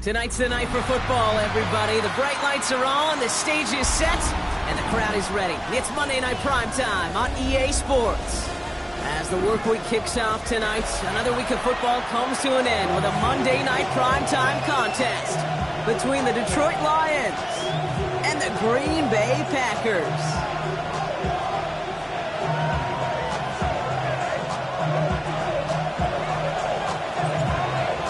Tonight's the night for football, everybody. The bright lights are on, the stage is set, and the crowd is ready. It's Monday Night Primetime on EA Sports. As the work week kicks off tonight, another week of football comes to an end with a Monday Night Primetime contest between the Detroit Lions and the Green Bay Packers.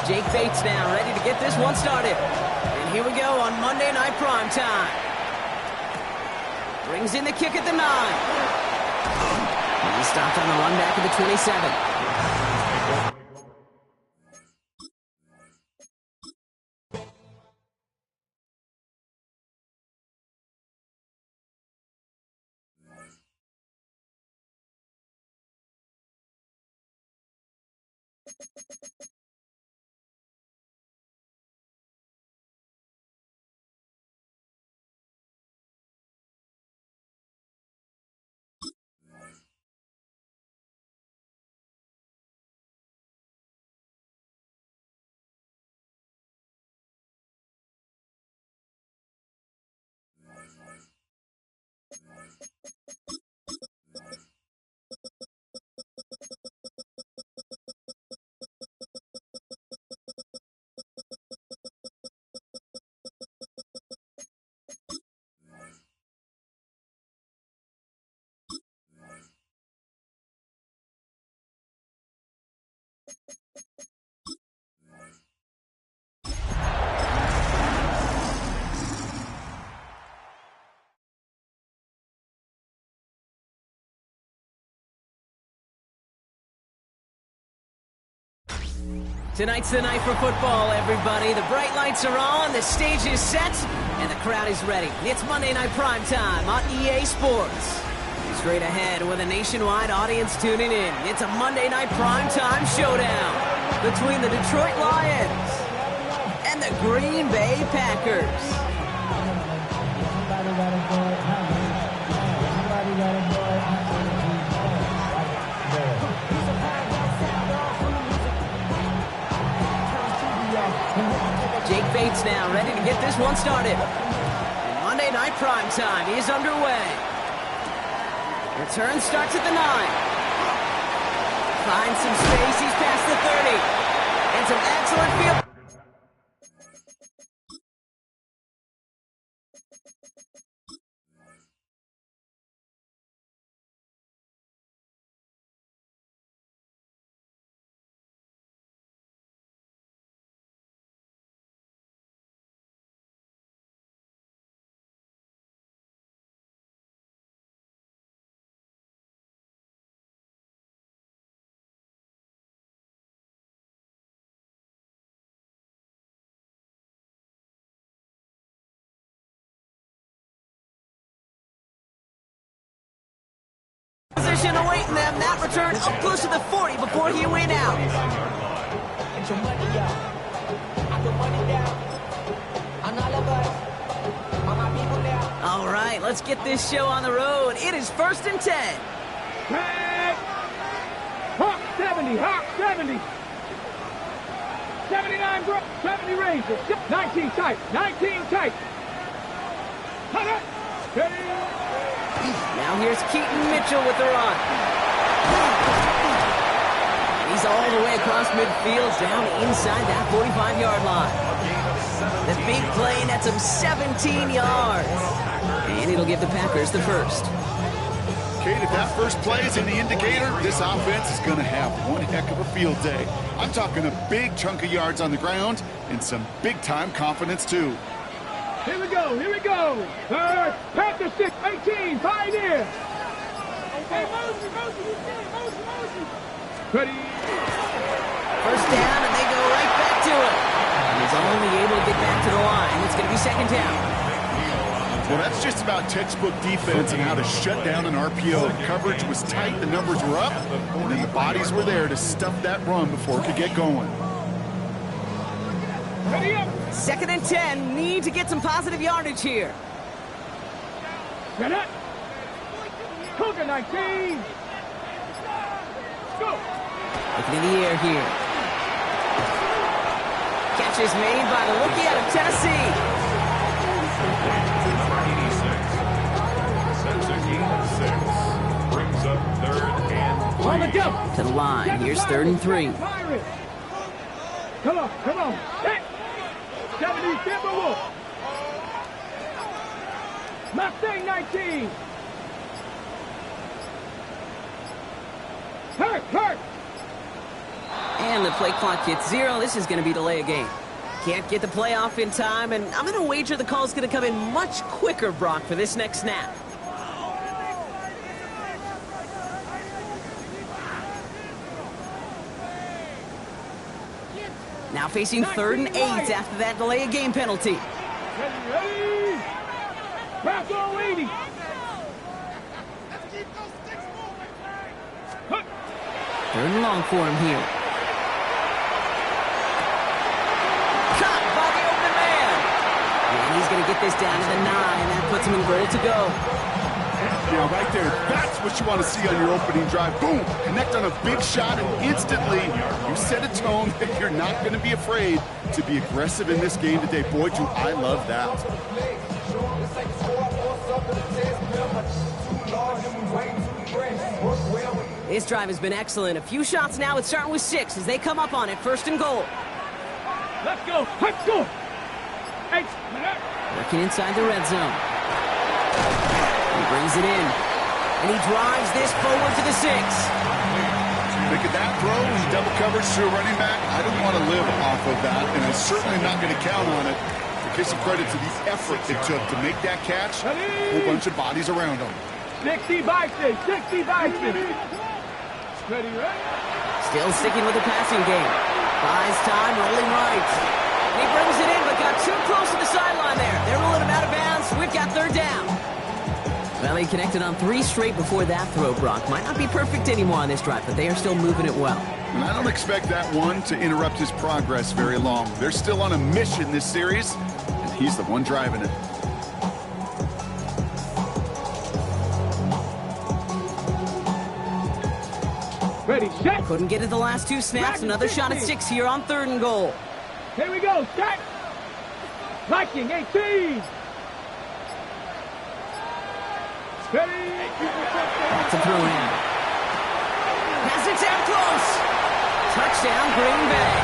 Jake Bates now ready to get this one started. And here we go on Monday Night Primetime. Brings in the kick at the 9. And he stopped on the run back at the 27. Tonight's the night for football, everybody. The bright lights are on, the stage is set, and the crowd is ready. It's Monday Night Primetime on EA Sports. Straight ahead with a nationwide audience tuning in. It's a Monday Night Primetime showdown between the Detroit Lions and the Green Bay Packers. Jake Bates now ready to get this one started. And Monday Night Primetime is underway. Return starts at the 9. Finds some space, he's past the 30. And some excellent field. Position awaiting them. That return up close to the 40 before he went out. All right, let's get this show on the road. It is 1st and 10. Hawk 70, Hawk 70. 79 bro, 70 Rangers. 19 tight, 19 tight. Now here's Keaton Mitchell with the run. He's all the way across midfield, down inside that 45-yard line. The big play, that's him 17 yards. And it'll give the Packers the first. Kate, if that first play is in the indicator, this offense is going to have one heck of a field day. I'm talking a big chunk of yards on the ground and some big-time confidence, too. Here we go, here we go. Packers 6, 18, Pioneer. Okay, Mosey. Ready. First down, and they go right back to it. And he's only able to get back to the line. It's going to be 2nd down. Well, that's just about textbook defense and how to shut down an RPO. The coverage was tight, the numbers were up, and the bodies were there to stuff that run before it could get going. Ready up. 2nd and 10. Need to get some positive yardage here. Get it. Cougar 19. Go. Looking in the air here. Catch is made by the rookie out of Tennessee. 86. That's a gain of 6. Brings up 3rd and 3. On the jump. To the line. Here's 3rd and 3. Come on, come on. Hey. 70 Timberwolves. Mustang 19. Hurt. And the play clock hits 0. This is going to be delay a game. Can't get the play off in time, and I'm going to wager the call's going to come in much quicker, Brock, for this next snap. Now facing 3rd and 8 after that delay a game penalty. Ready. Bravo 80. Hook. 3rd and long for him here. Caught by the open man. And he's going to get this down to the 9. That puts him in goal to go. Yeah, right there. That's what you want to see on your opening drive. Boom! Connect on a big shot, and instantly you set a tone that you're not going to be afraid to be aggressive in this game today. Boy, do I love that. This drive has been excellent. A few shots now. It's starting with 6 as they come up on it. 1st and goal. Let's go. Let's go. Hey. Working inside the red zone. He brings it in. And he drives this forward to the 6. Look at that throw in double coverage to a running back. I don't want to live off of that, and I'm certainly not going to count on it. To give some credit to the effort it took to make that catch. A whole bunch of bodies around him. 60 Bison. 60 Bison. Ready. Still sticking with the passing game. Buys time, rolling right. And he brings it in, but got too close to the sideline there. They're ruling him out of bounds. We've got 3rd down. Well, he connected on 3 straight before that throw, Brock. Might not be perfect anymore on this drive, but they are still moving it well. And I don't expect that one to interrupt his progress very long. They're still on a mission this series, and he's the one driving it. Ready, set. Couldn't get it the last 2 snaps. Another shot at 6 here on 3rd and goal. Here we go, set. Viking 18. Ready. To throw in. Has it down close. Touchdown, Green Bay.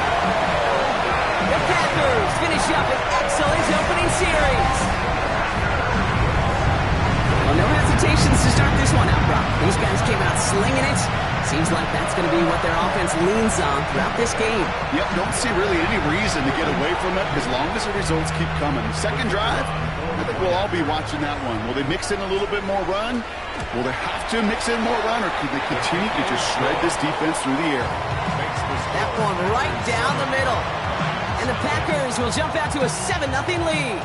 The Packers finish up an excellent opening series. Well, no hesitations to start this one out, Brock. These guys came out slinging it. Seems like that's going to be what their offense leans on throughout this game. Yep, don't see really any reason to get away from it as long as the results keep coming. Second drive, I think we'll all be watching that one. Will they mix in a little bit more run? Will they have to mix in more run, or could they continue to just shred this defense through the air? That one right down the middle. And the Packers will jump out to a 7-0 lead.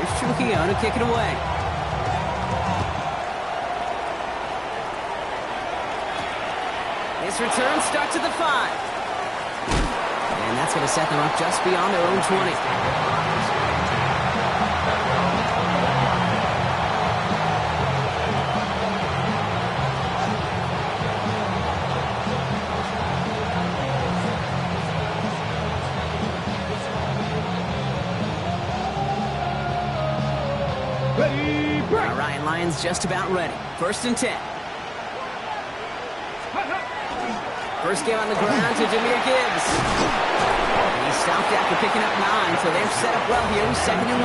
Here's Trujillo to kick it away. This return stuck to the 5. And that's going to set them up just beyond their own 20. Ready, break. Now Ryan Lyons just about ready. 1st and 10. First game on the ground to Jahmyr Gibbs. He's stopped after picking up 9, so they're set up well here with 2nd and 1.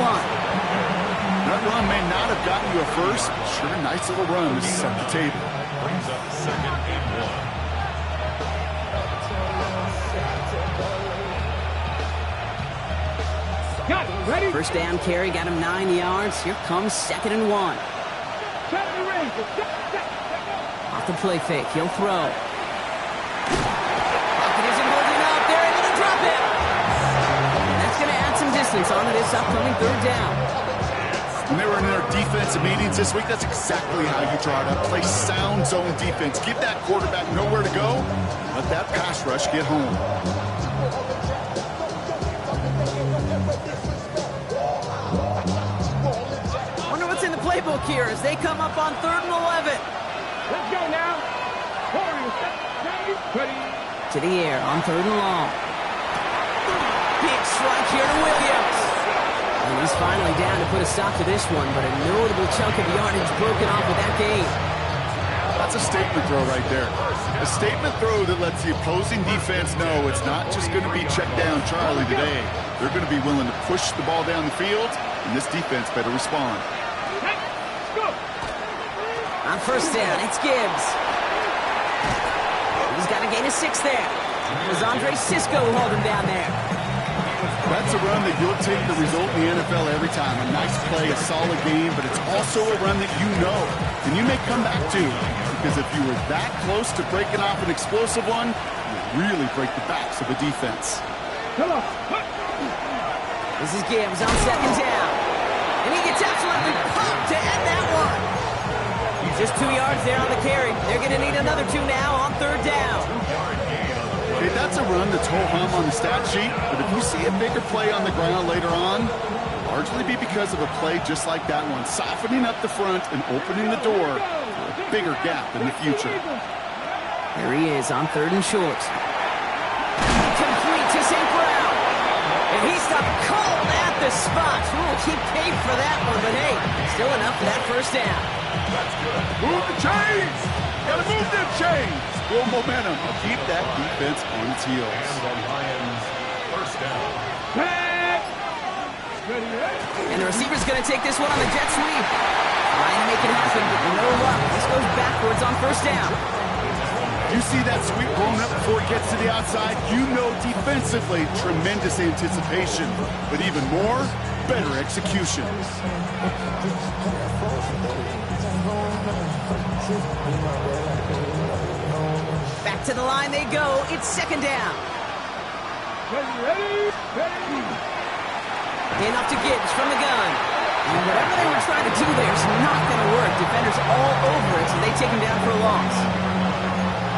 That run may not have gotten you a first, but sure, nice little run to set the table. Brings up 2nd and 1. Got it. Ready. First down carry got him 9 yards. Here comes 2nd and 1. Set the range. Off the play fake, he'll throw. Pocket isn't holding up. They're able to drop it. And that's going to add some distance onto this upcoming 3rd down. When they were in their defensive meetings this week, that's exactly how you draw it up. Play sound zone defense. Give that quarterback nowhere to go. Let that pass rush get home. Wonder what's in the playbook here as they come up on 3rd and 11. Let's go now. Warriors, ready. To the air on 3rd and long. Big strike here to Williams. And he's finally down to put a stop to this one, but a notable chunk of yardage broken off with that gain. That's a statement throw right there. A statement throw that lets the opposing defense know it's not just going to be check down Charlie today. They're going to be willing to push the ball down the field, and this defense better respond. On 1st down, it's Gibbs. He's got a gain of 6 there. It was Andre Sisco who hauled him down there. That's a run that you'll take the result in the NFL every time. A nice play, a solid game, but it's also a run that you know, and you may come back to. Because if you were that close to breaking off an explosive one, you really break the backs of the defense. Come on. This is Gibbs on 2nd down. And he gets absolutely pumped to end that one. Just 2 yards there on the carry. They're going to need another 2 now on 3rd down. Hey, that's a run that's ho-hum on the stat sheet, but if you see a bigger play on the ground later on, it'll largely be because of a play just like that one, softening up the front and opening the door for a bigger gap in the future. There he is on 3rd and short. Complete to St. Brown. And he stopped cold at the spot. We'll keep paid for that one, but hey, still enough for that 1st down. That's good. Move the chains! Gotta move them chains! Full momentum. Keep that defense on its heels. And the Lions, 1st down. And the receiver's going to take this one on the jet sweep. Trying to make it happen, but no luck. This goes backwards on 1st down. You see that sweep blown up before it gets to the outside, you know defensively, tremendous anticipation. But even more, better execution. Back to the line they go. It's 2nd down. Ready. Hand off to Gibbs from the gun. And whatever they were trying to do there is not going to work. Defenders all over it, so they take him down for a loss.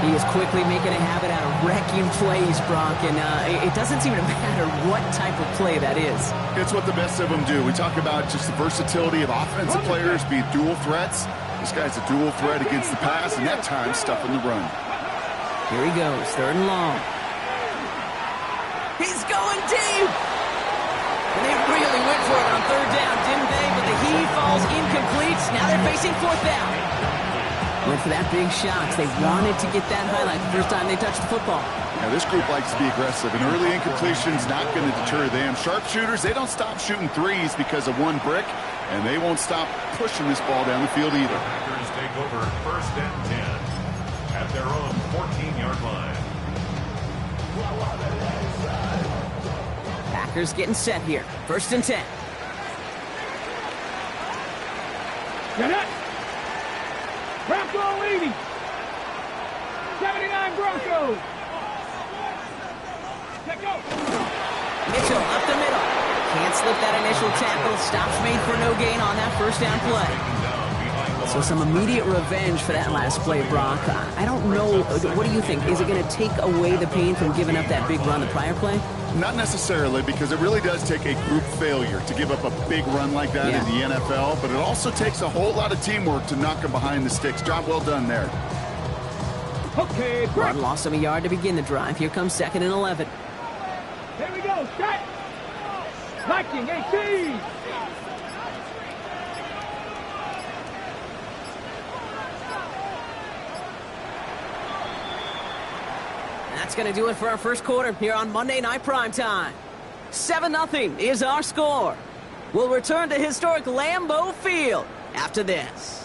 He is quickly making a habit out of wrecking plays, Brock, and it doesn't seem to matter what type of play that is. It's what the best of them do. We talk about just the versatility of offensive players being dual threats. This guy's a dual threat against the pass, and that time stuffing the run. Here he goes, 3rd and long. He's going deep! And they really went for it on 3rd down, didn't they? But the heave falls incomplete. Now they're facing 4th down. Went for that big shot. They wanted to get that highlight the first time they touched the football. Now, this group likes to be aggressive, and early incompletion's not going to deter them. Sharpshooters, they don't stop shooting threes because of one brick, and they won't stop pushing this ball down the field either. Packers take over 1st and 10 at their own 14-yard line. Packers getting set here. 1st and 10. Get it. Bronco leading. 79 Broncos. Let go. Mitchell up the middle. Can't slip that initial tackle. Stops made for no gain on that 1st down play. So some immediate revenge for that last play, Brock. I don't know. What do you think? Is it going to take away the pain from giving up that big run the prior play? Not necessarily, because it really does take a group failure to give up a big run like that in the NFL, but it also takes a whole lot of teamwork to knock them behind the sticks. Job well done there. Okay, Rod lost him a yard to begin the drive. Here comes 2nd and 11. Here we go. Set. Viking 18. That's going to do it for our 1st quarter here on Monday Night Primetime. 7-0 is our score. We'll return to historic Lambeau Field after this.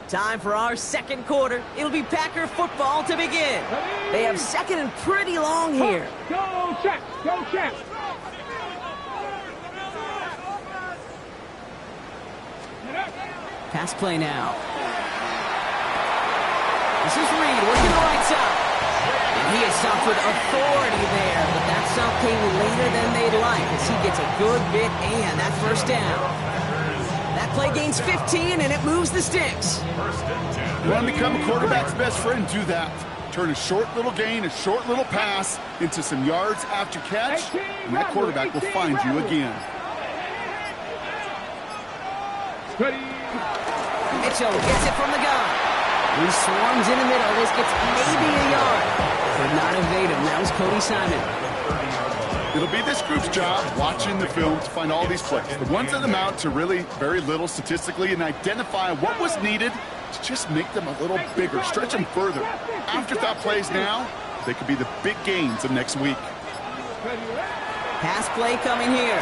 Time for our 2nd quarter. It'll be Packer football to begin. They have 2nd and pretty long here. Go check. Go check. Pass play now. This is Reed working the right side. And he has stopped with authority there, but that stop came later than they'd like as he gets a good bit and that 1st down. That play gains 15, and it moves the sticks. First and 10. You want to become a quarterback's best friend? Do that. Turn a short little gain, a short little pass into some yards after catch, and that quarterback will find you again. Mitchell gets it from the gun. He swarms in the middle. This gets maybe a yard. Could not evade him. That was Cody Simon. It'll be this group's job watching the film to find all these plays. The ones that amount to really very little statistically and identify what was needed to just make them a little bigger, stretch them further. Afterthought plays now, they could be the big gains of next week. Pass play coming here.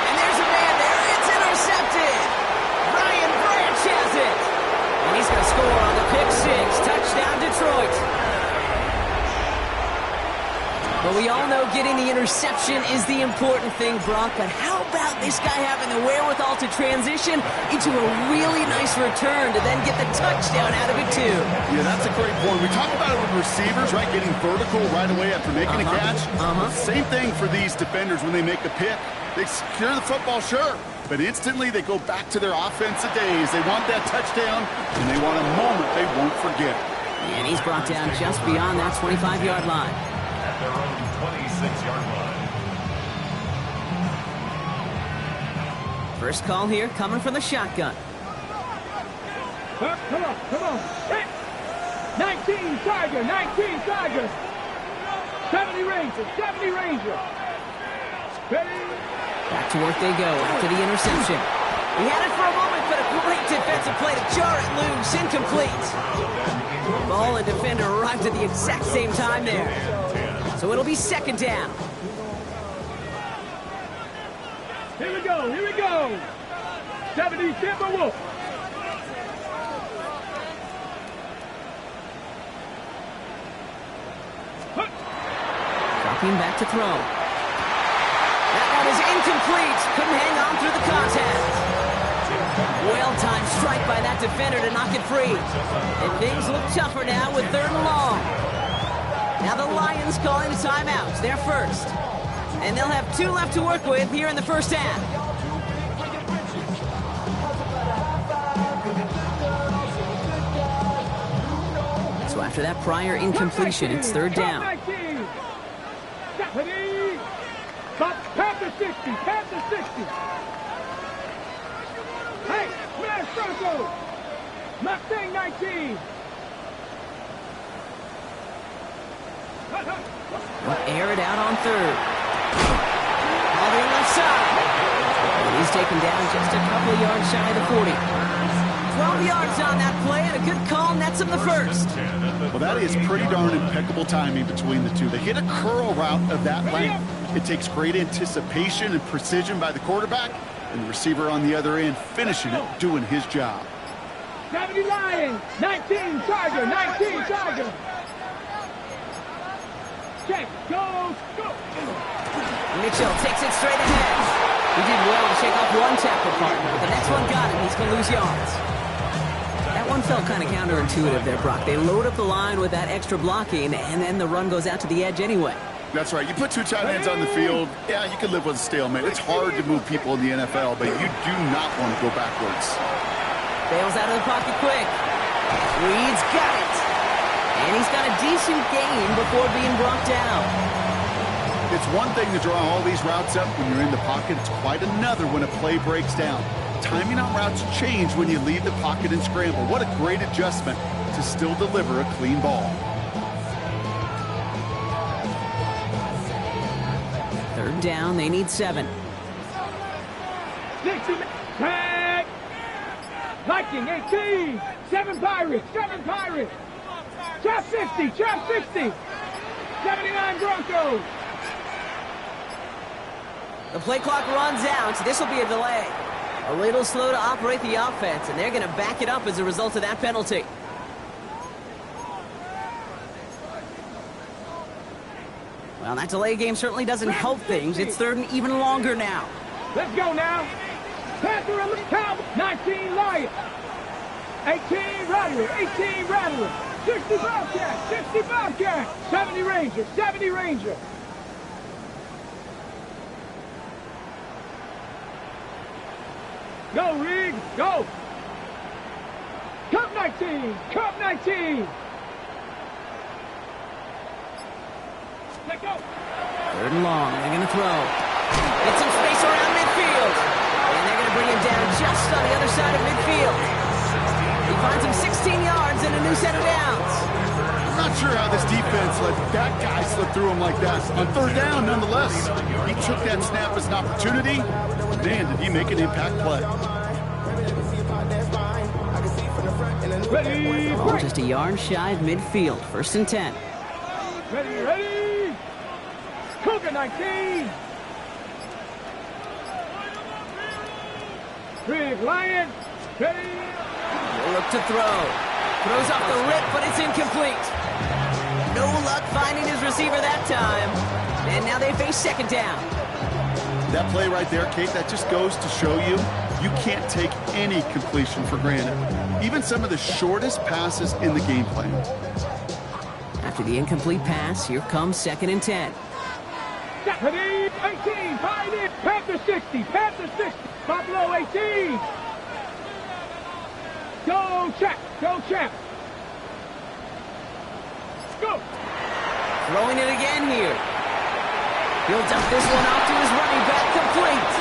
And there's a man there. It's intercepted. Ryan Branch has it. And he's going to score on the pick six. Touchdown, Detroit. But we all know getting the interception is the important thing, Brock. But how about this guy having the wherewithal to transition into a really nice return to then get the touchdown out of it, too? Yeah, that's a great point. We talk about it with receivers, right, getting vertical right away after making a catch. Same thing for these defenders when they make a pick. They secure the football, sure, but instantly they go back to their offensive days. They want that touchdown, and they want a moment they won't forget. And he's brought down just beyond that 25-yard line. At their own 26-yard line. First call here coming from the shotgun. Come on. Hey. 19 Tiger. 70 Ranger. Ready? Back to work they go after the interception. He had it for a moment, but a great defensive play to jar it loose. Incomplete. Ball and defender arrived at the exact same time there. So it'll be second down. Here we go. 70 Timberwolves. Dropping back to throw. That one is incomplete. Couldn't hang on through the contact. Well-timed strike by that defender to knock it free. And things look tougher now with third and long. Now the Lions calling a timeout. They're first. And they'll have 2 left to work with here in the first half. So after that prior incompletion, it's third down. Panther 60. Hey, Smash Bronco. Mustang 19. Will air it out on third. All the left side. And he's taken down just a couple yards shy of the 40. 12 yards on that play, and a good call nets him the first. Well, that is pretty darn impeccable timing between the two. They hit a curl route of that length. It takes great anticipation and precision by the quarterback, and the receiver on the other end finishing it, doing his job. 70 Lions, 19 Tiger. Check, go. Mitchell takes it straight ahead. He did well to shake off one tackle partner, but the next one got him. He's going to lose yards. That one felt kind of counterintuitive there, Brock. They load up the line with that extra blocking, and then the run goes out to the edge anyway. That's right. You put 2 tight ends on the field, yeah, you can live with a stalemate. It's hard to move people in the NFL, but you do not want to go backwards. Bails out of the pocket quick. Reed's got it. And he's got a decent gain before being brought down. It's one thing to draw all these routes up when you're in the pocket. It's quite another when a play breaks down. Timing on routes change when you leave the pocket and scramble. What a great adjustment to still deliver a clean ball. Third down, they need 7. 60. Tag. Viking 18. 7 Pirates. Trap 60. 79 Broncos. The play clock runs out. This will be a delay. A little slow to operate the offense, and they're going to back it up as a result of that penalty. Well, that delay game certainly doesn't help things. It's third and even longer now. Let's go now. Panther and the Cowboys. 19 Lions. 18 Rattler. 60 Bobcat. 70 Ranger. Go, Riggs. Go. Cup 19. Cup 19. Let go. 3rd and long. They're going to throw. Get some space around midfield. And they're going to bring him down just on the other side of midfield. He finds him 16 yards and a new set of downs. I'm not sure how this defense let that guy slip through him like that. On 3rd down, nonetheless, he took that snap as an opportunity. Man, did he make an impact play. Ready, Ball just a yard shy of midfield. 1st and 10. Ready. Cougar 19. Big Lion. Ready. He'll look to throw. Throws off the rip, but it's incomplete. No luck finding his receiver that time. And now they face 2nd down. That play right there, Kate, that just goes to show you, you can't take any completion for granted. Even some of the shortest passes in the game plan. After the incomplete pass, here comes 2nd and 10. Ready. 18. Pioneer. Panther 60. Panther 60. Buffalo 18. Go, Champ. Go, Champ. Go. Throwing it again here. He'll dump this one off to his running back, complete.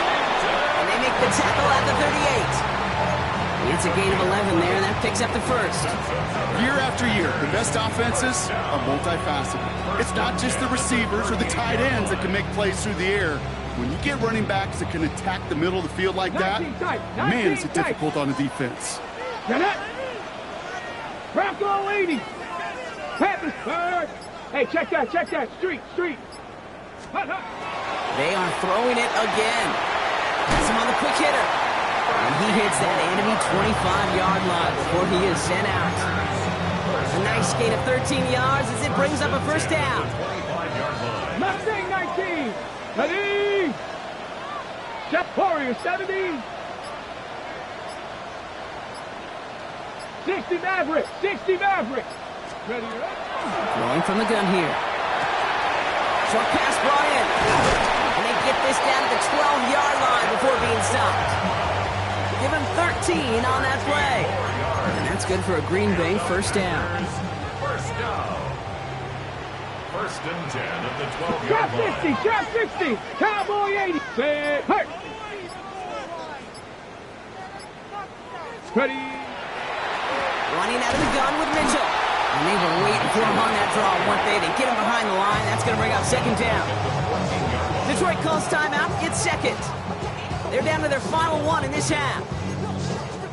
And they make the tackle at the 38. It's a gain of 11 there, and that picks up the 1st. Year after year, the best offenses are multifaceted. It's not just the receivers or the tight ends that can make plays through the air. When you get running backs that can attack the middle of the field like that, man, is it difficult on the defense. Bronco 80. Panthers 3rd. Hey, check that. Street. They are throwing it again. Has him on the quick hitter. And he hits that enemy 25-yard line before he is sent out. A nice gain of 13 yards as it brings up a 1st down. Mustang 19. Ready. Chef Warrior 70. 60 Maverick. Ready. Throwing from the gun here. Short pass brought in. And they get this down to the 12-yard line before being stopped. Give him 13 on that play. And that's good for a Green Bay 1st down. 1st down. 1st and 10 at the 12-yard line. Trap 60. Cowboy 80. Set. Hurt. Ready. Running out of the gun with Mitchell. And they were waiting for him on that draw, weren't they? They get him behind the line. That's going to bring up 2nd down. Detroit calls timeout. It's 2nd. They're down to their final 1 in this half.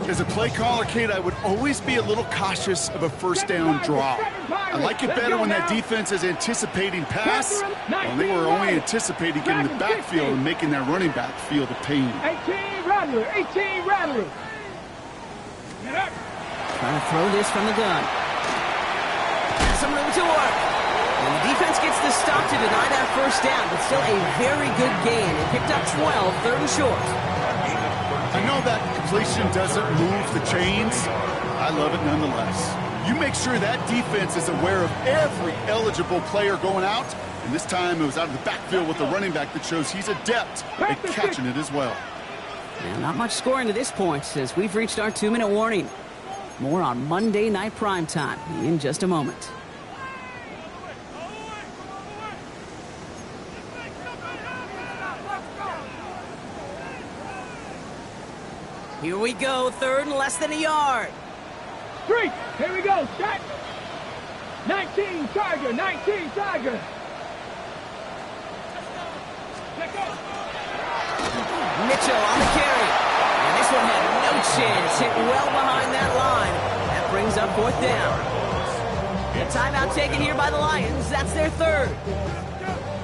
As a play caller, Kate, I would always be a little cautious of a 1st down draw. I like it better when that defense is anticipating pass. Well, they were only anticipating getting the backfield and making that running back feel the pain. 18 Rattler. Trying to throw this from the gun. Some room to work. And the defense gets the stop to deny that 1st down, but still a very good gain. It picked up 12, 3rd and short. I know that completion doesn't move the chains. I love it nonetheless. You make sure that defense is aware of every eligible player going out, and this time it was out of the backfield with the running back that shows he's adept at catching it as well. And not much scoring to this point as we've reached our 2-minute warning. More on Monday Night Primetime in just a moment. Here we go, 3rd and less than a yard. 3. Here we go. Shot. 19 Tiger. Let go. Mitchell on the carry. And this one had no chance. Hit well behind that line. That brings up 4th down. A timeout taken here by the Lions. That's their 3rd.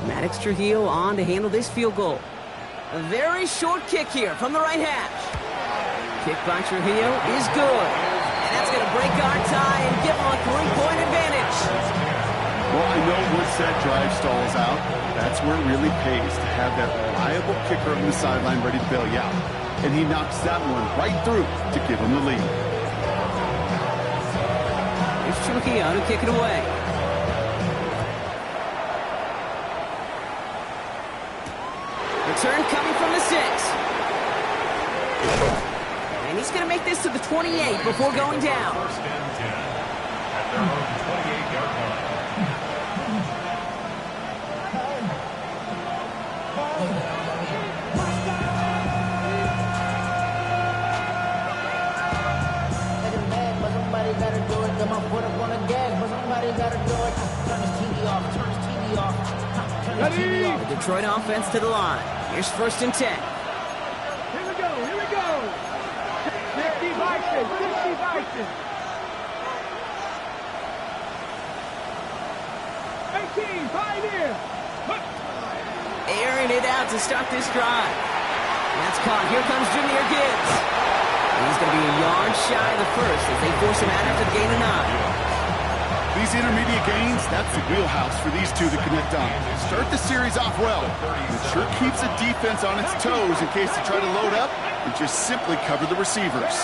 Maddox Trujillo on to handle this field goal. A very short kick here from the right hash. Kick by Trujillo is good. And that's going to break our tie and give them a 3-point advantage. Well, I know once that drive stalls out, that's where it really pays to have that reliable kicker on the sideline ready to bail you out. And he knocks that one right through to give him the lead. Here's Trujillo to kick it away. Return coming from the 6. And he's going to make this to the 28 before going down. First and 10 at their own 28-yard line. Somebody gotta do it. Come on, put up on a gag, but somebody gotta do it. Turn his TV off. Turn his TV off. Turn his TV off. The Detroit offense to the line. Here's first and 10. Here we go. Here we go. 60 Bison. 60 Bison. 18 Pioneer. Airing it out to start this drive. That's caught. Here comes Jahmyr Gibbs. He's going to be a yard shy of the first as they force him out after the gain of 9. These intermediate gains, that's the wheelhouse for these two to connect on. Start the series off well. It sure keeps the defense on its toes in case they try to load up and just simply cover the receivers.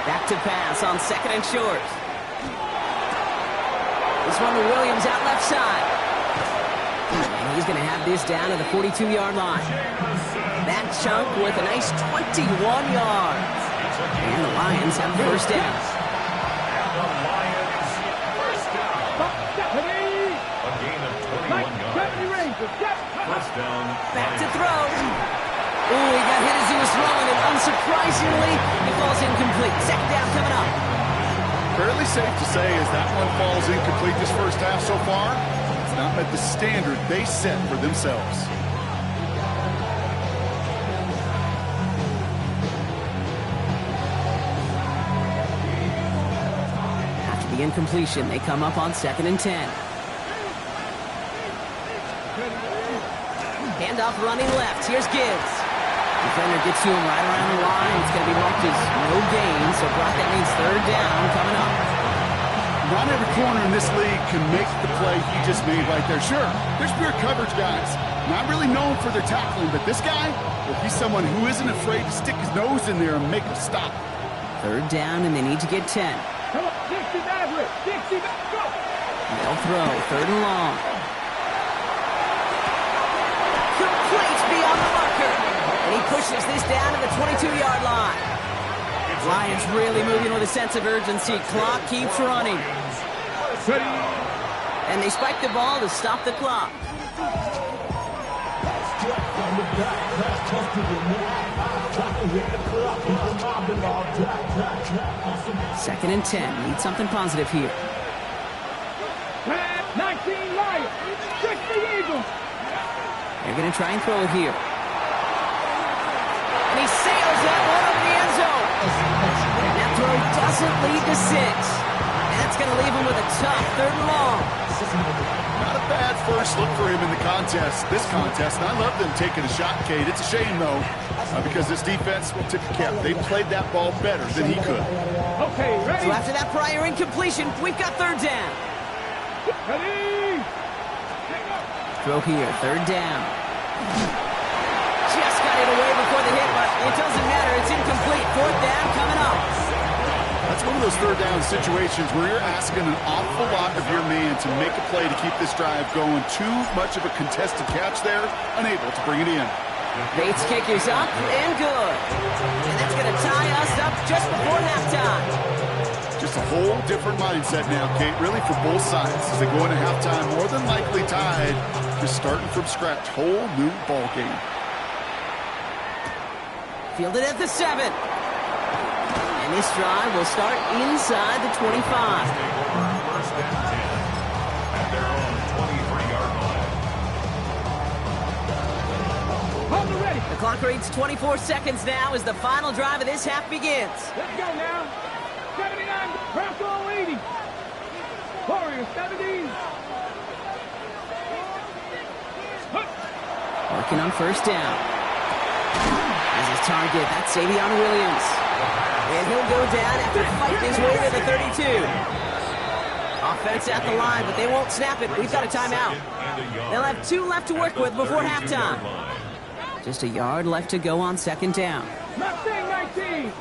Back to pass on second and short. This one to Williams out left side. And he's going to have this down to the 42-yard line. That chunk with a nice 21 yards. And the Lions have first down. And the Lions first down. A gain of 21 yards. First down. Back to throw. Ooh, he got hit as he was throwing, and unsurprisingly, it falls incomplete. Second down coming up. Fairly safe to say as that one falls incomplete this first half so far, it's not met the standard they set for themselves. The incompletion, they come up on second and 10. Handoff running left. Here's Gibbs. Defender gets to him right around the line. It's going to be marked as no gain, so Brock, that means third down coming up. Not every corner in this league can make the play he just made right there. Sure, there's pure coverage guys. Not really known for their tackling, but this guy, well, he's someone who isn't afraid to stick his nose in there and make a stop. Third down, and they need to get 10. Come on, 60 back with 60 back, go! They'll throw, third and long. Complete beyond the marker. And he pushes this down to the 22-yard line. Lions really moving with a sense of urgency. Clock keeps running. And they spike the ball to stop the clock. Second and 10. Need something positive here. 19 Lions, 60 Eagles. They're going to try and throw it here. And he sails that one over the end zone. And that throw doesn't lead to 6. And that's going to leave him with a tough third and long. Not a bad first look for him in the contest. This contest, and I love them taking a shot, Kate. It's a shame, though, because this defense took a cap. They played that ball better than he could. Okay, ready? So after that prior incompletion, we've got third down. Ready? Throw here, third down. Just got it away before the hit, but it doesn't matter. It's incomplete. Fourth down coming up. That's one of those third down situations where you're asking an awful lot of your man to make a play to keep this drive going. Too much of a contested catch there, unable to bring it in. Bates kick is up and good. And that's going to tie us up just before halftime. Just a whole different mindset now, Kate, really for both sides. As they go into halftime, more than likely tied, just starting from scratch. Whole new ball game. Fielded at the 7. And this drive will start inside the 25. First and 10 at their own 23-yard line. Hold it ready. The clock reads 24 seconds now as the final drive of this half begins. Let's go now. 79, Bronco 80. Warriors 70. Working on first down. As his target, that's Savion Williams. And he'll go down after fighting his way to the 32. Offense at the line, but they won't snap it. We've got a timeout. They'll have 2 left to work with before halftime. Just a yard left to go on second down. Mustang 19.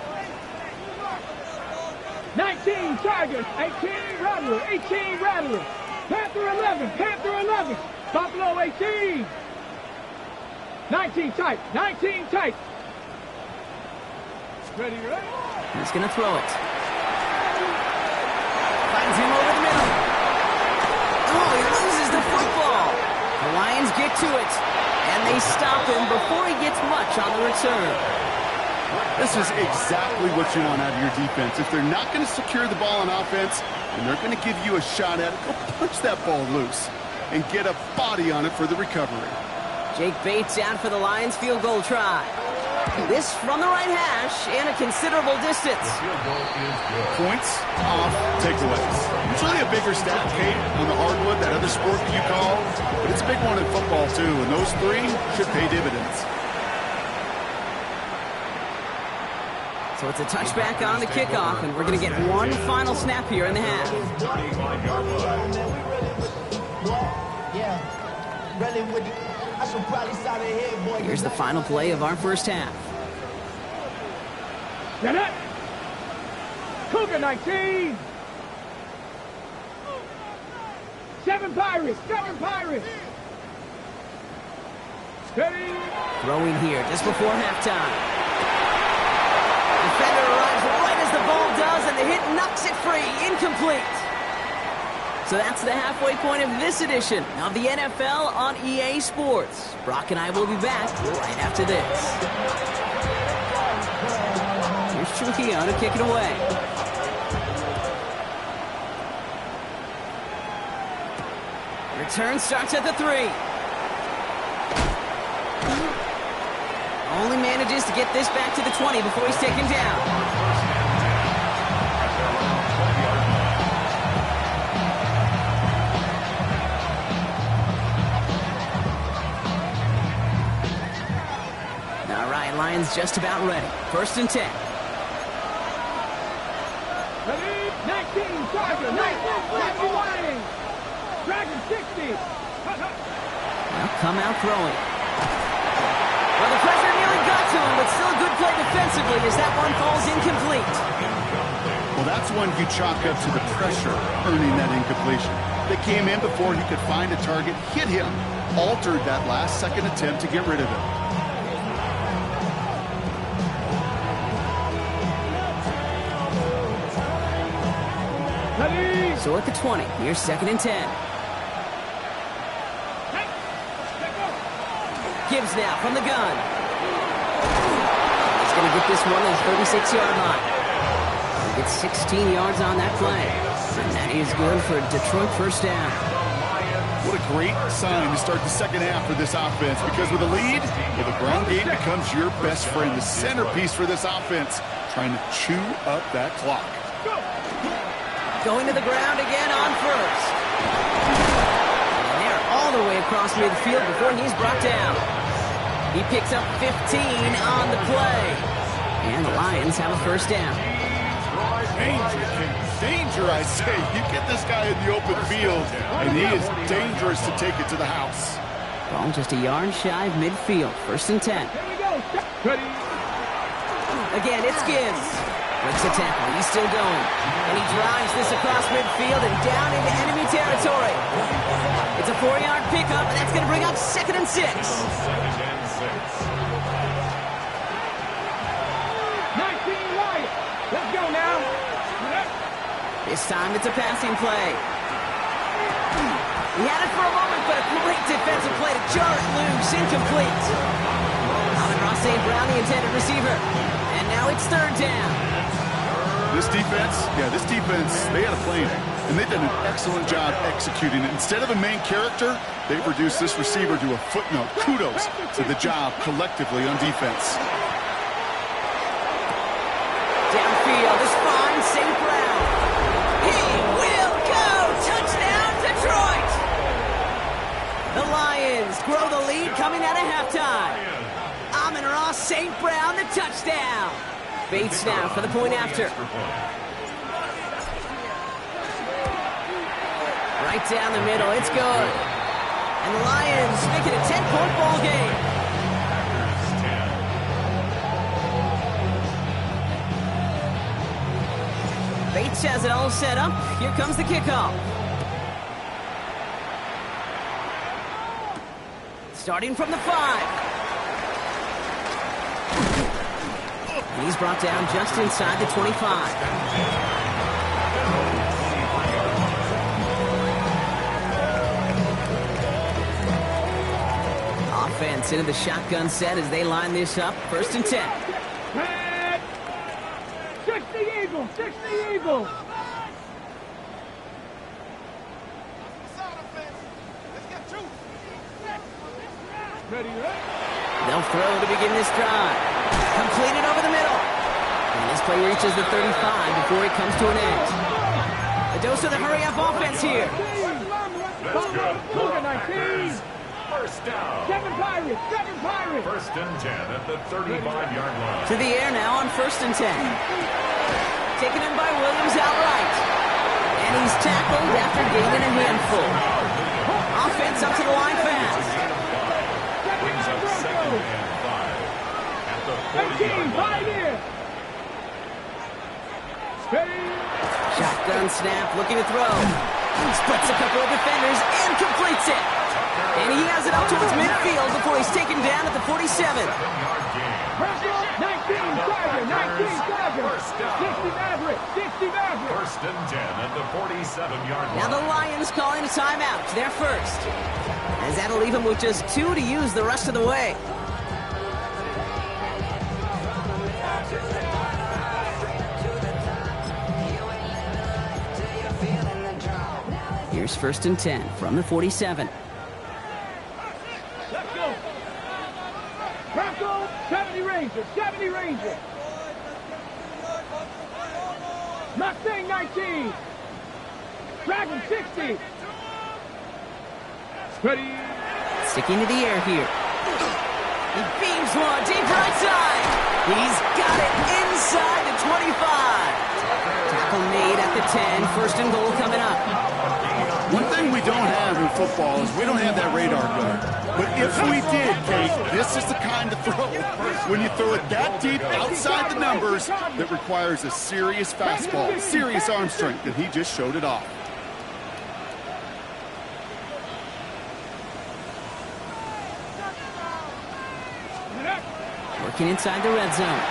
19 Tigers, 18 Rattler, 18 Rattler. Panther 11, Panther 11. Buffalo 18. 19 tight, 19 tight. Ready, right? He's going to throw it. Finds him over the middle. Oh, he loses the football. The Lions get to it, and they stop him before he gets much on the return. This is exactly what you want out of your defense. If they're not going to secure the ball on offense, and they're going to give you a shot at it, go punch that ball loose and get a body on it for the recovery. Jake Bates out for the Lions field goal try. This from the right hash and a considerable distance. Field goal is good. Points off takeaways. Usually a bigger stat, Kate, on the hardwood, that other sport that you call, but it's a big one in football too, and those three should pay dividends. So it's a touchback on the kickoff, and we're going to get one final snap here in the half. 39-yard line. Yeah, really with it. I should probably side of the head, boy. Here's the final play of our first half. Get it. Cougar 19. 7 Pirates. 7 Pirates. Steady. Throwing here just before halftime. Defender arrives right as the ball does, and the hit knocks it free. Incomplete. So that's the halfway point of this edition of the NFL on EA Sports. Brock and I will be back right after this. Here's Trujillo to kick it away. Return starts at the 3. Only manages to get this back to the 20 before he's taken down. Lions just about ready. 1st and 10. Ready? 19. Charger. 19. Dragon. Dragon 60. Now come out throwing. Well, the pressure nearly got to him, but still a good play defensively as that one falls incomplete. Well, that's one you chalk up to the pressure earning that incompletion. They came in before he could find a target, hit him, altered that last second attempt to get rid of him. So at the 20, here's 2nd and 10. Gibbs now from the gun. He's going to get this one at the 36-yard line. He gets 16 yards on that play. And that is good for Detroit 1st down. What a great sign to start the second half for this offense, because with a lead, well, the ground game becomes your best friend, the centerpiece for this offense, trying to chew up that clock. Going to the ground again on 1st. And they're all the way across midfield before he's brought down. He picks up 15 on the play. And the Lions have a 1st down. Danger, I say. You get this guy in the open field, and he is dangerous to take it to the house. Ball just a yard shy of midfield. 1st and 10. Here we go. Ready. Again, it's Gibbs. Breaks a tackle. He's still going. And he drives this across midfield and down into enemy territory. It's a 4-yard pickup, and that's going to bring up 2nd and 6. 19 Lions. Let's go now. This time it's a passing play. He had it for a moment, but a great defensive play to jar it loose. Incomplete. Amon-Ra St. Brown, the intended receiver. And now it's 3rd down. This defense, they had a plan, and they've done an excellent job executing it. Instead of a main character, they've reduced this receiver to a footnote. Kudos to the job collectively on defense. Downfield is fine, St. Brown. He will go! Touchdown, Detroit! The Lions grow the lead coming out of halftime. Amon-Ra St. Brown, the touchdown. Bates now for the point after. Right down the middle, it's good. And the Lions make it a 10-point ball game. Bates has it all set up. Here comes the kickoff. Starting from the 5. And he's brought down just inside the 25. Offense into the shotgun set as they line this up. 1st and 10. 60 Eagles, 60 Eagles. Ready, They'll throw to begin this drive. Completed over the middle. And this play reaches the 35 before it comes to an end. A dose of the hurry-up offense here. Cougar 19. First down. 7 Pirates, 7 Pirates. 1st and 10 at the 35-yard line. To the air now on 1st and 10. Taken in by Williams outright. And he's tackled after gaining a handful. Offense up to the line fast. Brings up 2nd and 5 at the 18, 40-yard line. 5 here. Ready. Shotgun snap, looking to throw. Splits a couple of defenders and completes it. And he has it up towards midfield before he's taken down at the 47. 7-yard gain. 19 Tiger, 19 Tiger. 60 Maverick, 60 Maverick. 1st and 10 at the 47-yard line. Now the Lions calling a timeout. They're first. As that'll leave him with just 2 to use the rest of the way. Here's 1st and 10 from the 47. Let's go. Bronco, 70 Rangers, 70 Rangers. Mustang 19. Dragon 60. Ready. Sticking to the air here. He beams one deep right side. He's got it inside the 25. Tackle made at the 10. 1st and goal coming up. One thing we don't have in football is we don't have that radar gun. But if we did, Kate, this is the kind of throw, when you throw it that deep outside the numbers, that requires a serious fastball, serious arm strength, and he just showed it off. Working inside the red zone.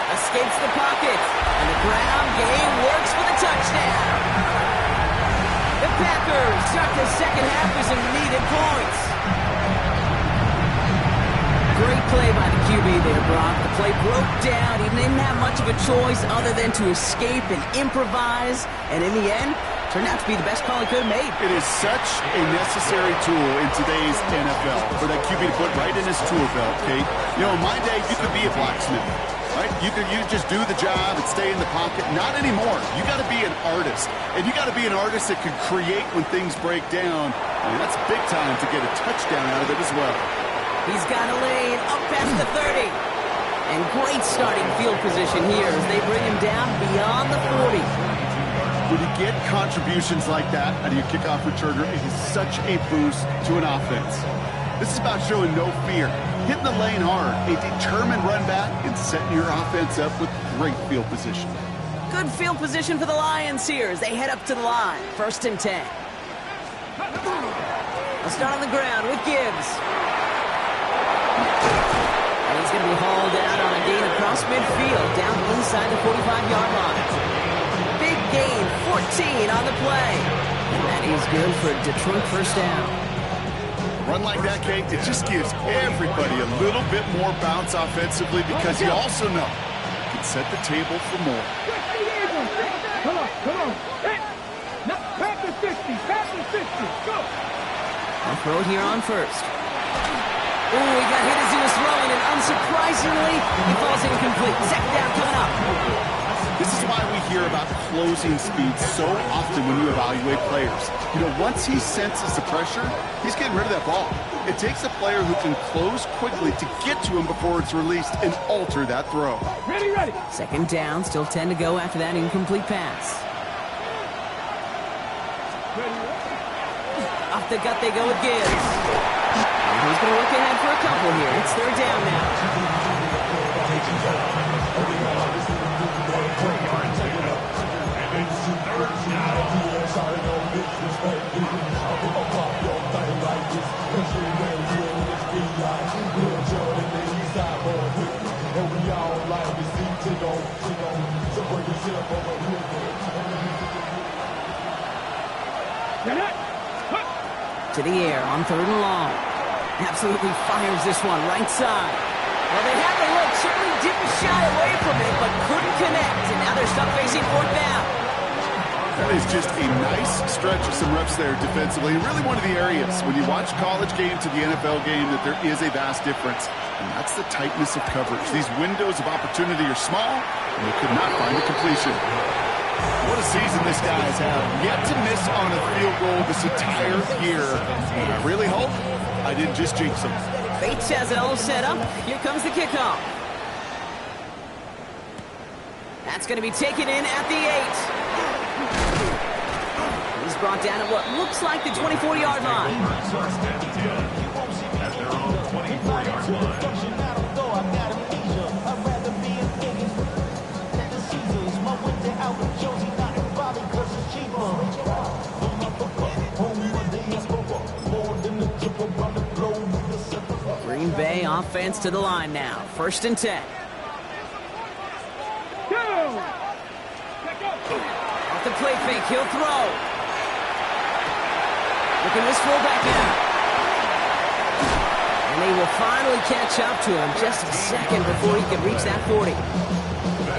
Escapes the pocket. And the ground game works for the touchdown. The Packers start the second half with some needed points. Great play by the QB there, Brock. The play broke down. He didn't have much of a choice other than to escape and improvise. And in the end, turned out to be the best call he could have made. It is such a necessary tool in today's NFL for that QB to put right in his tool belt, Kate. You know, in my day, you could be a blacksmith, right? You could just do the job and stay in the pocket. Not anymore. You got to be an artist, and you got to be an artist that can create when things break down. And that's big time to get a touchdown out of it as well. He's got a lane up past the 30. And great starting field position here as they bring him down beyond the 40. When you get contributions like that out of your kickoff returner, it is such a boost to an offense. This is about showing no fear, hitting the lane hard, a determined run back, and setting your offense up with great field position. Good field position for the Lions here as they head up to the line. 1st and 10. They'll start on the ground with Gibbs. And he's going to be hauled out on a gain across midfield, down inside the 45-yard line. Big gain, 14 on the play. And that is good for Detroit 1st down. A run like that, Kate, it just gives everybody a little bit more bounce offensively because you also know you can set the table for more. Come on, come on. Hey, back to 60, back to 60. Go. I'll throw it here on 1st. Ooh, he got hit as he was throwing, and unsurprisingly, he falls incomplete. 2nd down coming up. This is why we hear about closing speed so often when you evaluate players. You know, once he senses the pressure, he's getting rid of that ball. It takes a player who can close quickly to get to him before it's released and alter that throw. Ready, ready. 2nd down, still 10 to go after that incomplete pass. Off the gut they go with Gibbs. And he's going to look ahead for a couple here. It's 3rd down now. To the air on 3rd and long. Absolutely fires this one right side. Well, they had the look, certainly didn't shy away from it, but couldn't connect. And now they're stuck facing 4th down. That is just a nice stretch of some reps there defensively. Really one of the areas when you watch college game to the NFL game that there is a vast difference. And that's the tightness of coverage. These windows of opportunity are small, and they could not find a completion. What a season this guy has had. Yet to miss on a field goal this entire year. And I really hope I didn't just jinx him. Bates has it all set up. Here comes the kickoff. That's going to be taken in at the 8. He's brought down at what looks like the 24-yard line. First and 10 at their own 24-yard line. Green Bay offense to the line now. 1st and 10. Off the play fake, he'll throw. Look at this fullback now. And they will finally catch up to him just a second before he can reach that 40.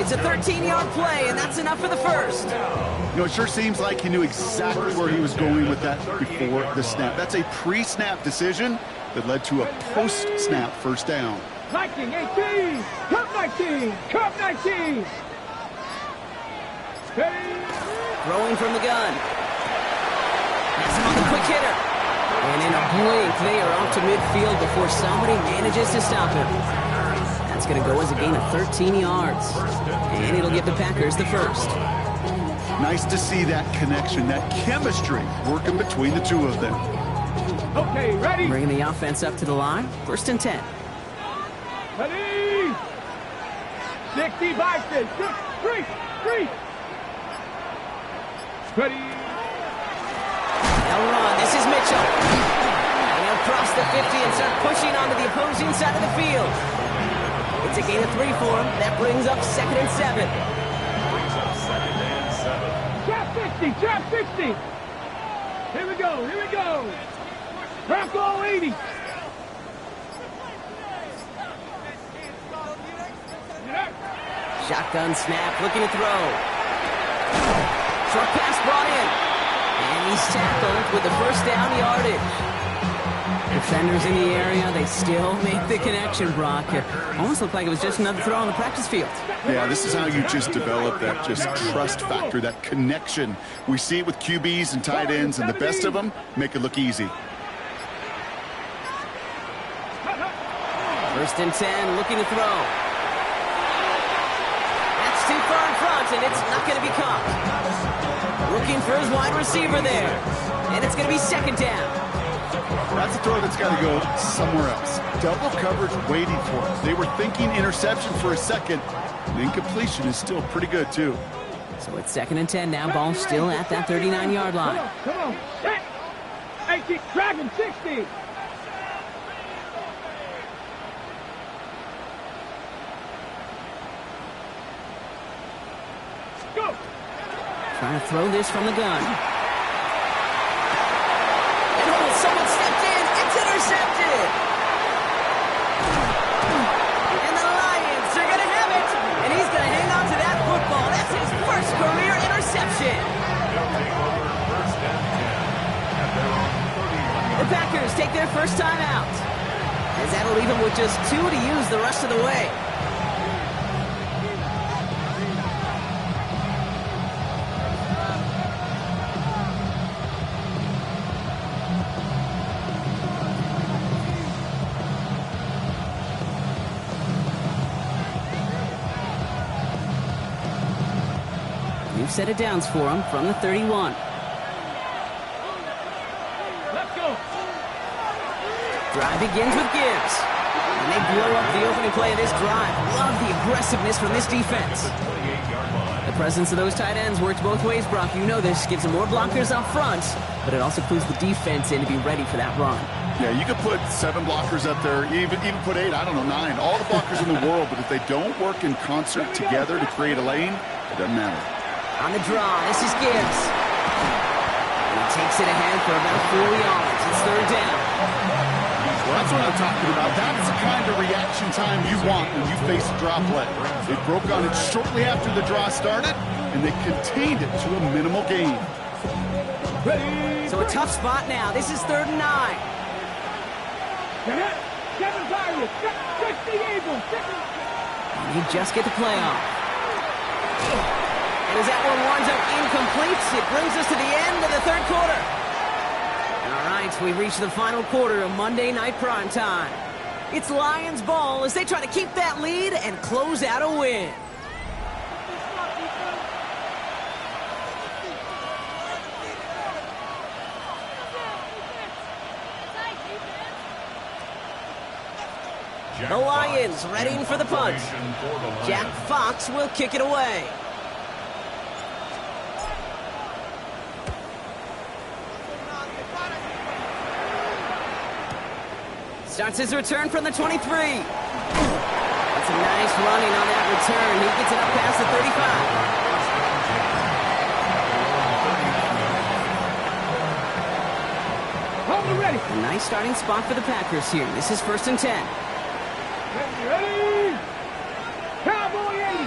It's a 13-yard play, and that's enough for the first. You know, it sure seems like he knew exactly where he was going with that before the snap. That's a pre-snap decision that led to a post-snap first down. 19, 18, Cup 19, Cup 19. Throwing from the gun. That's him on the quick hitter. And in a blink, they are off to midfield before somebody manages to stop him. That's going to go as a gain of 13 yards. And it'll give the Packers the first. Nice to see that connection, that chemistry working between the two of them. Okay, ready? Bringing the offense up to the line. 1st and 10. Ready? 60 by 6. 3. Ready? They'll run. This is Mitchell. And he'll cross the 50 and start pushing onto the opposing side of the field. It's a gain of 3 for him. That brings up 2nd and 7. Trap 60, trap 60. Here we go. Trap all 80. Shotgun snap, looking to throw. Short pass brought in. And he's tackled with the first down yardage. Defenders in the area, they still make the connection, Brock. It almost looked like it was just another throw on the practice field. Yeah, this is how you just develop that just trust factor, that connection. We see it with QBs and tight ends, and the best of them make it look easy. 1st and 10, looking to throw. That's too far in front, and it's not going to be caught. Looking for his wide receiver there. And it's going to be 2nd down. That's a throw that's got to go somewhere else. Double coverage waiting for it. They were thinking interception for a second. The incompletion is still pretty good, too. So it's 2nd and 10 now. Ball still at that 39-yard line. Come on. 18, Dragon 60. Go. Trying to throw this from the gun. And someone stepped in. It's intercepted. And the Lions are going to have it. And he's going to hang on to that football. That's his first career interception. The Packers take their first time out. As that'll leave them with just 2 to use the rest of the way. New set of downs for him from the 31. Let's go. Drive begins with Gibbs. And they blow up the opening play of this drive. Love the aggressiveness from this defense. The presence of those tight ends works both ways, Brock. You know this. Gives them more blockers up front, but it also clues the defense in to be ready for that run. Yeah, you could put 7 blockers up there, even put 8, I don't know, 9. All the blockers in the world, but if they don't work in concert together to create a lane, it doesn't matter. On the draw, this is Gibbs. He Takes it ahead for about 4 yards. It's third down. Well, that's what I'm talking about. That's the kind of reaction time you want when you face a drop play. They broke on it shortly after the draw started, and they contained it to a minimal gain. So a tough spot now. This is 3rd and 9. And you just get the play off. And as that one winds up incomplete, it brings us to the end of the 3rd quarter. All right, we reach the final quarter of Monday Night Primetime. It's Lions ball as they try to keep that lead and close out a win. The Lions readying for the punt. Jack Fox will kick it away. Starts his return from the 23. That's a nice running on that return. He gets it up past the 35. Hold it ready. A nice starting spot for the Packers here. This is 1st and 10. Ready? Cowboy 80.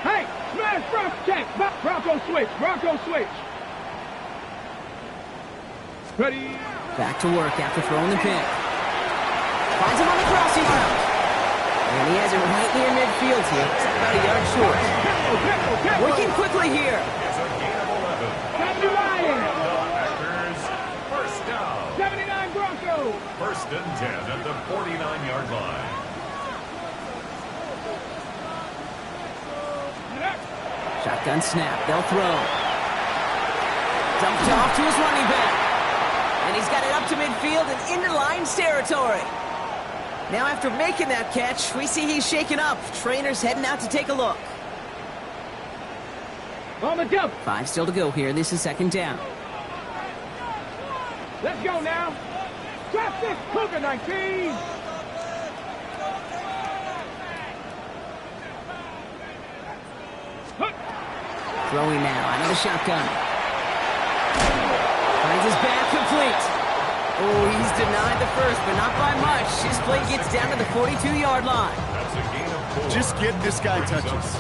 Hey, smash Bronco check. Bronco switch. Bronco switch. Ready? Back to work after throwing the pick. Finds him on the crossing route. And he has it right near midfield here. It's about a yard short. Working quickly here. It's a gain of 11. 70 Lions. Packers, first down. 79 Broncos. 1st and 10 at the 49-yard line. Shotgun snap. They'll throw. Dumped off to his running back. And he's got it up to midfield and into Lions territory. Now after making that catch, we see he's shaken up. Trainer's heading out to take a look. On the jump. 5 still to go here. This is 2nd down. Let's go now. Drop this Cougar 19. Throwing now out of the shotgun. Finds his back complete. Oh, he's denied the first, but not by much. His play gets down to the 42-yard line. That's a gain of 4. Just get this guy touches.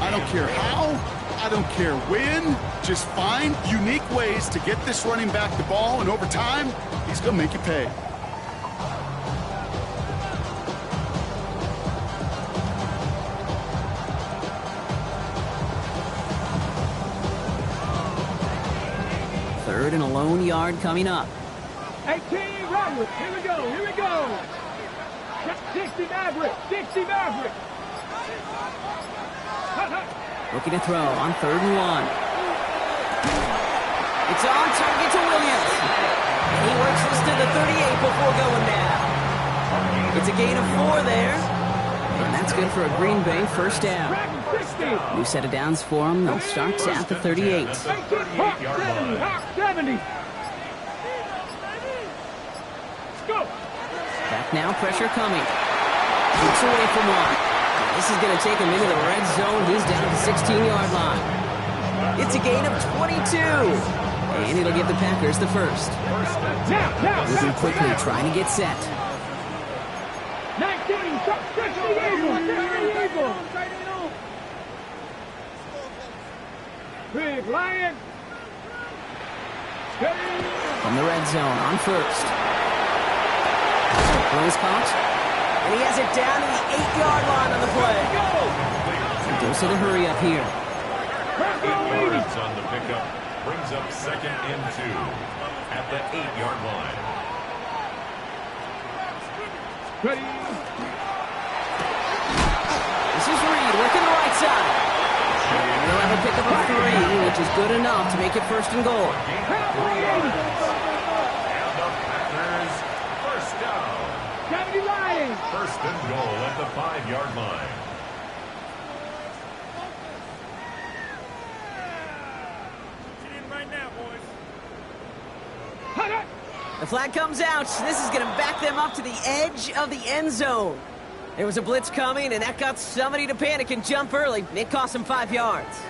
I don't care how, I don't care when. Just find unique ways to get this running back the ball, and over time, he's going to make you pay. Third and a lone yard coming up. 18 Rodwood. Here we go. Here we go. 60 Maverick. 60 Maverick. Looking to throw on 3rd and 1. It's on target to Williams. And he works this to the 38 before going down. It's a gain of 4 there. And that's good for a Green Bay first down. New set of downs for them. They'll start at the 38. Hawk 70. Go. Back now, pressure coming. Keeps away from one. This is going to take him into the red zone. He's down at the 16-yard line. It's a gain of 22. And it'll give the Packers the first. Moving quickly, trying to get set. 19, Big Lion. From the red zone on 1st. Throws caught. And he has it down to the 8-yard line on the play. He goes to the hurry up here. 8 yards on the pickup. Brings up 2nd and 2 at the 8-yard line. Ready. This is Reed working the right side. And they'll have a pickup of 3, which is good enough to make it 1st and goal. And the Packers, first down. 70 Lions. 1st and goal at the 5-yard line. The flag comes out. This is going to back them up to the edge of the end zone. There was a blitz coming, and that got somebody to panic and jump early. It cost them 5 yards.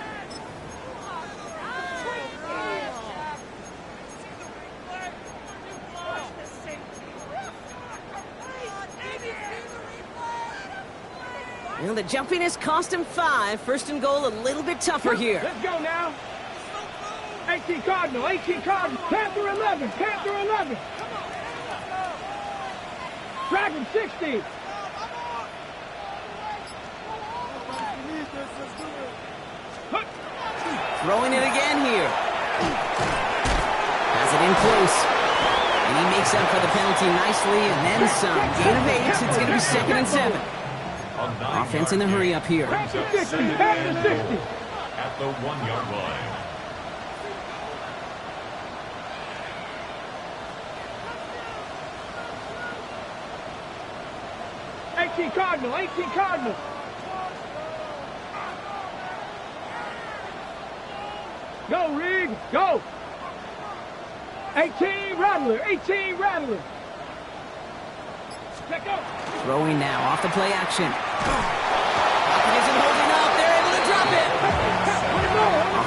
Well, the jumpiness cost him 5. First and goal, a little bit tougher here. Let's go now. 18 Cardinal, 18 Cardinal. Panther 11, Panther 11. Dragon 60. Throwing it again here. Has it in close. And he makes up for the penalty nicely and then some. Gain of 8. It's going to be 2nd and 7. Offense in the hurry up here. Panther 60, Panther 60. At the 1-yard line. Cardinal, 18 Cardinal. Go, Rig, go. 18 Rattler, 18 Rattler. Check out. Throwing now off the play action. It isn't holding up. They're able to drop it.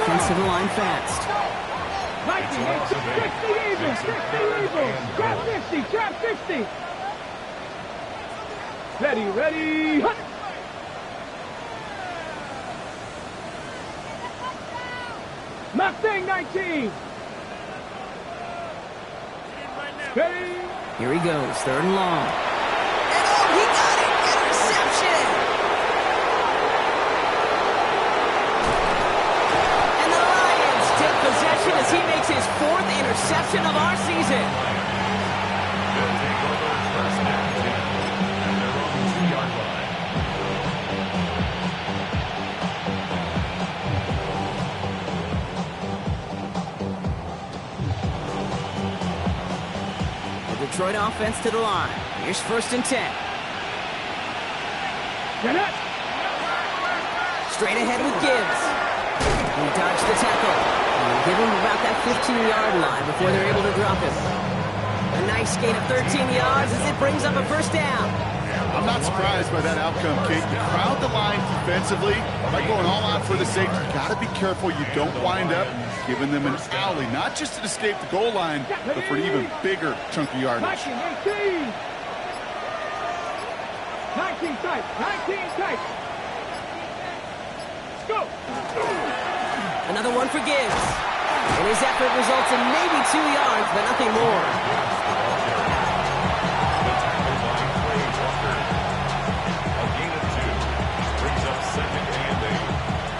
Offensive line fast. 60 even, 60 even. Trap 60, trap 60. Ready, ready, hut! Mustang 19! Ready! Here he goes, 3rd and long. And oh, he got it! Interception! And the Lions take possession as he makes his 4th interception of our season. They'll take over 1st and 10. Detroit offense to the line. Here's 1st and 10. Straight ahead with Gibbs. He dodged the tackle. And give him about that 15-yard line before they're able to drop him. A nice gain of 13 yards as it brings up a 1st down. I'm not surprised by that outcome, Kate. You crowd the line defensively by going all out for the safety. You got to be careful you don't wind up giving them an alley, not just to escape the goal line, but for an even bigger chunk of yardage. 19 tight, 19 tight. Let's go. Another one for Gibbs. And his effort results in maybe 2 yards, but nothing more. A gain of 2 brings up 2nd and 8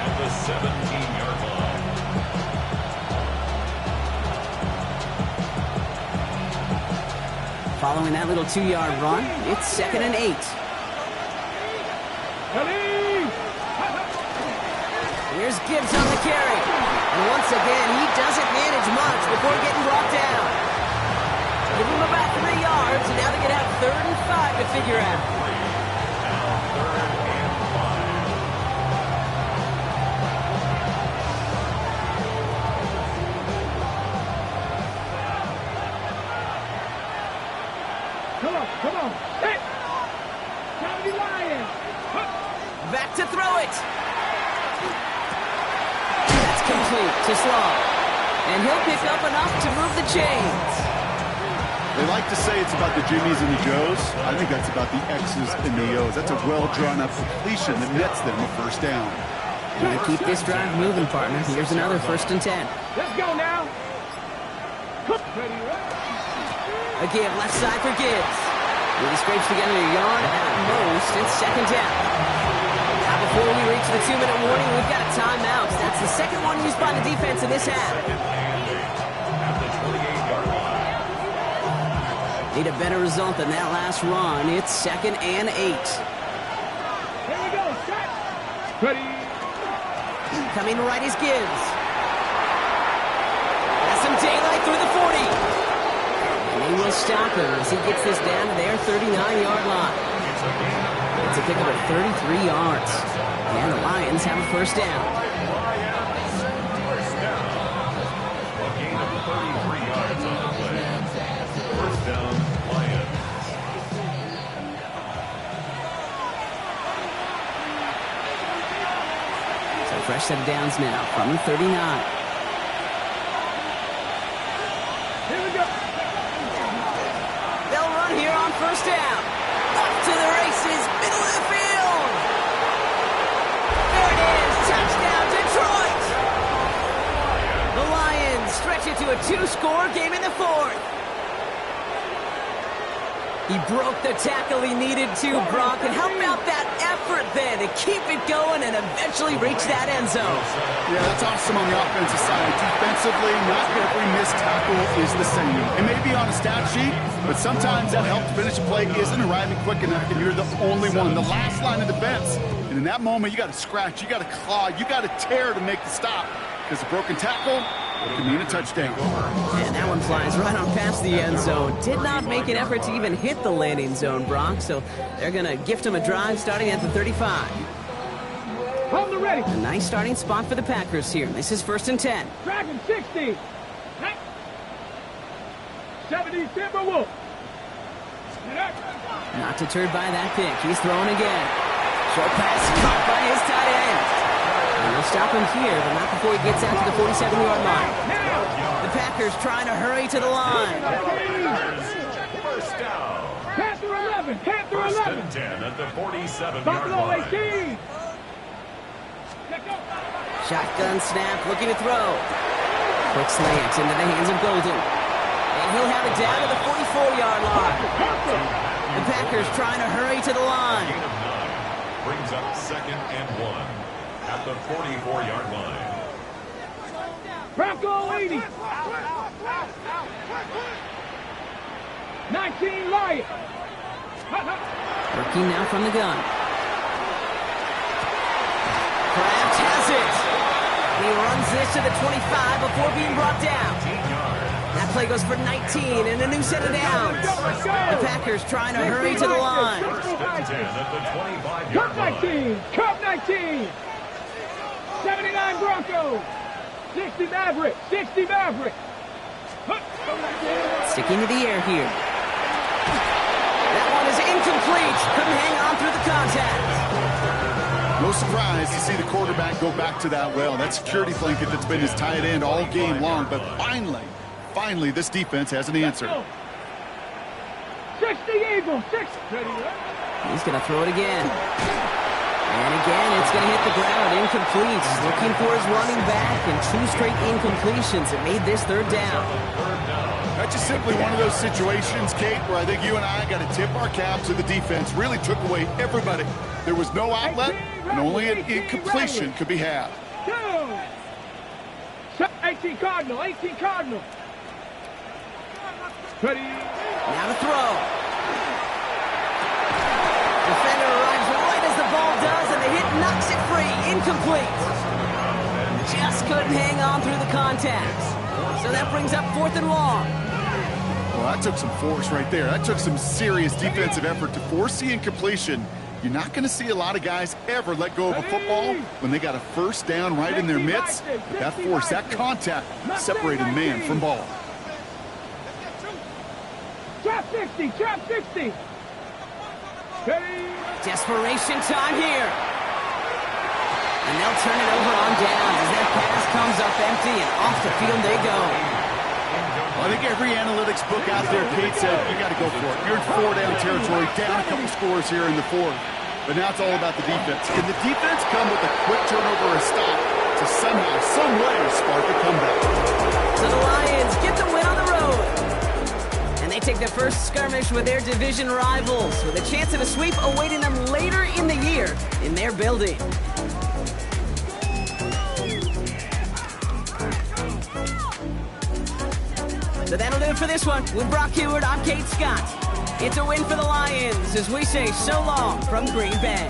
at the 17-yard line. Following that little 2-yard run, it's 2nd and 8. Here's Gibbs on the carry. And once again, he doesn't manage much before getting brought down. Give him about 3 yards, and now they're going to have 3rd and 5 to figure out. Now 3rd and 5. Come on. Hey! County Lions! Back to throw it. That's complete to Slaw. And he'll pick up enough to move the chains. They like to say it's about the Jimmies and the Joes. I think that's about the X's and the O's. That's a well-drawn-up completion that nets them a 1st down. And to keep this drive moving, partner, here's another 1st and 10. Let's go now. A give left side for Gibbs. Really scrapes together a yard at most. It's 2nd down. Now before we reach the 2-minute warning, we've got a timeout. That's the 2nd one used by the defense in this half. Need a better result than that last run. It's 2nd and 8. Here we go. Set. Ready. Coming right is Gibbs. Has some daylight through the 40. And they will stop him as he gets this down to their 39-yard line. It's a pickup of 33 yards. And the Lions have a 1st down. First down. A gain of 33 yards on the play. 1st down, Lions. So fresh set of downs now from the 39. Here we go. They'll run here on 1st down. Off to the races, middle of the field. two-score game in the fourth. He broke the tackle he needed to, Brock. And how about that effort then to keep it going and eventually reach that end zone? Yeah, that's awesome on the offensive side. Defensively, not every missed tackle is the same. It may be on a stat sheet, but sometimes that help to finish a play isn't arriving quick enough, and you're the only one. The last line of defense. And in that moment, you got to scratch, you got to claw, you got to tear to make the stop. Because a broken tackle can mean a touchdown. And that one flies right on past the end zone. Did not make an effort to even hit the landing zone, Brock. So they're going to gift him a drive starting at the 35. Hold the ready. A nice starting spot for the Packers here. This is 1st and 10. Dragon 60. 70 Timberwolves. Not deterred by that pick. He's throwing again. Short pass caught by his tight end. And they'll stop him here, but not before he gets out to the 47-yard line. The Packers trying to hurry to the line. First down. Panther 11. Panther First 11. and 10 at the 47-yard Buffalo line. 18. Shotgun snap, looking to throw. Quick slant into the hands of Golden. And he'll have it down to the 44-yard line. The Packers trying to hurry to the line. Gain of 9 brings up 2nd and 1 at the 44-yard line. Bronco 80. 19 Lion. Working now from the gun. Kraft has it. He runs this to the 25 before being brought down. That play goes for 19 and a new set of downs. The Packers trying to hurry to the line. First and 10 at the 25-yard Cup line. 19. Cup 19. 79 Broncos. 60 Maverick. 60 Maverick. Sticking to the air here. That one is incomplete. Couldn't hang on through the contact. No surprise to see the quarterback go back to that well. That security blanket that's been his tight end all game long. But finally, this defense has an answer. 60 Eagles. 60. He's going to throw it again. And again, it's going to hit the ground. Incomplete. Looking for his running back, and 2 straight incompletions. It made this 3rd down. That's just simply one of those situations, Kate, where I think you and I got to tip our cap to the defense. Really took away everybody. There was no outlet, and only an incompletion could be had. 18 Cardinal. 18 Cardinal. Ready. Now to throw. Defender arrives right as the ball does, and the hit knocks it free. Incomplete. Just couldn't hang on through the contact. So that brings up 4th and long. Well, that took some force right there. That took some serious defensive effort to force the incompletion. You're not going to see a lot of guys ever let go of a football when they got a first down right in their midst. But that force, that contact, separated man from ball. Trap 60. Trap 60. Desperation time here. And they'll turn it over on downs as that pass comes up empty, and off the field they go. Well, I think every analytics book out there, Kate, said you got to go for it. You're in 4-down territory, down a couple scores here in the 4th. But now it's all about the defense. Can the defense come with a quick turnover or stop to somehow, some way, spark a comeback? So the Lions get the win on the road. And they take the first skirmish with their division rivals, with a chance at a sweep awaiting them later in the year in their building. So that'll do it for this one. With Brock Heward, I'm Kate Scott. It's a win for the Lions as we say so long from Green Bay.